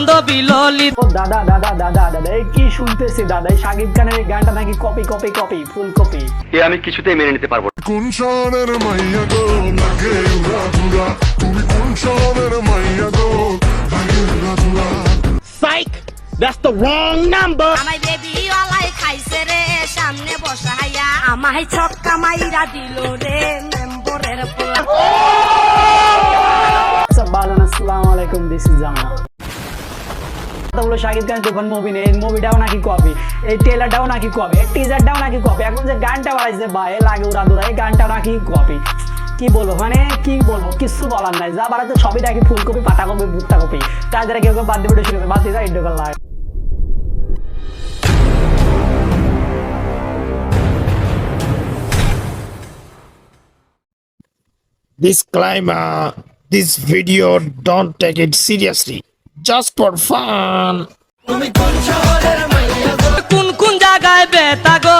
বান্ধবী ললিত। ও দাদা দাদা দাদা দাদা এই কি শুনতেছি দাদা, এই শাকিব খানের এই গানটা নাকি copy copy copy full copy. এ আমি কিছুতেই মেনে নিতে পারবো না। কোন শহরের মাইয়া গো লাগে উড়াধুরা, তুমি কোন শহরের মাইয়া গো লাগে উড়াধুরা। Psych! That's the wrong number! আমায় বেবি ওয়ালাই খাইছে রে সামনে বসাইয়া, আমায় ছক্কা মাইরা দিল রে মেম্বরের পোলা। আসসালামু আলাইকুম, দিস ইজ জানা। শাকিব খান তুফান মুভি নেই, এই মুভিটাও নাকি কপি, এই ট্রেলারটাও নাকি কপি, এই টিজারটাও নাকি কপি, এখন যে গানটা বাড়াইছে ভাই লাগে উড়াধুরা, এই গানটাও নাকি কপি। কি বলবো মানে কি বলবো, কিছু বলার নাই, যা বাড়াতে সবই নাকি ফুলকপি পাতাকপি ভুট্টা কপি। তার যারা কেউ কেউ বাদ দিয়ে শুরু বাদ দিয়ে যায় ইন্ডোকাল লাগে। Disclaimer: this video don't take it seriously, just for fun. কোন কোন জায়গায় বেতা গো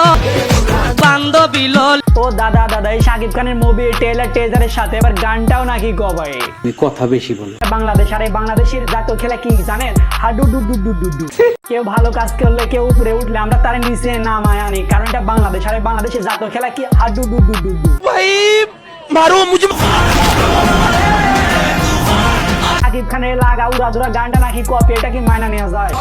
বান্ধবী ললিত। ও দাদা দাদা এই শাকিব খানের মুভি টেজারের সাথে এবার গানটাও নাকি কপি। কথা বেশি বলে। বাংলাদেশ আর এই বাংলাদেশের জাতীয় খেলা কি জানেন? হাডু ডু ডু ডু ডু ডু। কেউ ভালো কাজ করলে কেউ উপরে উঠলে আমরা তার নিচে নামায় আনি, কারণ এটা বাংলাদেশ আর এই বাংলাদেশের জাতীয় খেলা কি হাডু ডু ডু ডু ডু। ভাই মারো মুঝে। শাকিব খানের লাগা উড়াধুরা গানটা নাকি কপি, এটা কি মাইনা নেওয়া যায়?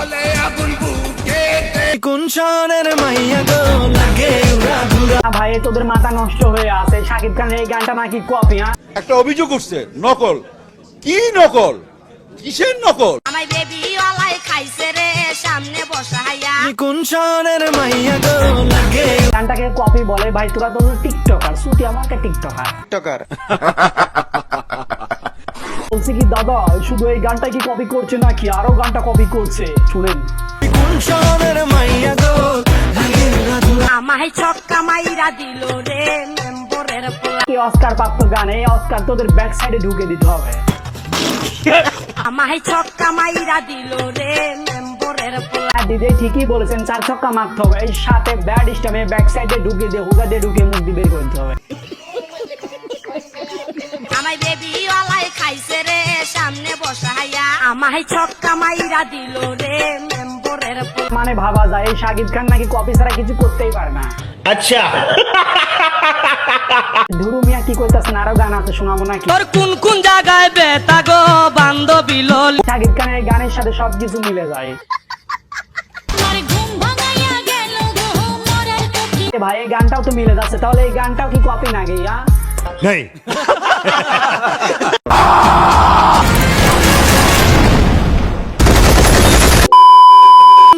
কোন শহরের মাইয়া গো লাগে উড়াধুরা। ভাই তোদের মাথা নষ্ট হয়ে আছে, শাকিব খানের এই গানটা নাকি কপি। হ্যাঁ একটা অভিযোগ উঠছে নকল। কি নকল? কিসের নকল? আমায় বেবি ওয়ালাই খাইছে রে সামনে বসাইয়া, কোন শহরের মাইয়া গো লাগে। গানটাকে কপি বলে ভাই, তোরা তো টিকটকার, সুতি আমাকে টিকটকার। বলছি কি দাদা শুধু এই গানটা কি কপি করছে নাকি আরো গানটা কপি করছে? শুনেন। কোন শহরের মাইয়া গো লাগে উড়াধুরা। আমায় ছক্কা মাইরা দিল রে মেম্বরের পোলা। কি অস্কার প্রাপ্ত গান, এই অস্কার তোদের ব্যাক সাইডে ঢুকে দিতে হবে। আমায় ছক্কা মাইরা দিল রে মেম্বরের পোলা। দিদি ঠিকই বলেছেন, 4 ছক্কা মারতে হবে, এই সাথে ব্যাড স্টামে ব্যাক সাইডে ঢুকে দিয়ে হুগা দিয়ে ঢুকে মুখ দিয়ে বের করতে হবে। আমায় বেবি ওয়ালাই খাইছে রে সামনে বসাইয়া, আমায় ছক্কা মাইরা দিল রে মেম্বরের পোলা। মানে ভাবা যায় এই শাকিব খান নাকি কপি ছাড়া কিছু করতেই পারে না। আচ্ছা ধুরু মিয়া কি করতেছেন, আরো গান আছে শোনাবো নাকি? তোর কোন কোন জায়গায় বেতা গো বান্ধবী ললিত। শাকিব খানের এই গানের সাথে সবকিছু মিলে যায়। এ ভাই এই গানটাও তো মিলে যাচ্ছে, তাহলে এই গানটাও কি কপি নাকি? Hey.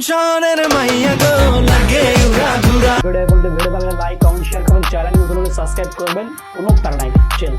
শহরের মাইয়া গো লাগে উড়াধুরা। ভিডিও ভালো লাইক কমেন্ট শেয়ার করবেন, চ্যানেল নতুন হলে সাবস্ক্রাইব করবেন, কোনো তার নাই। চল।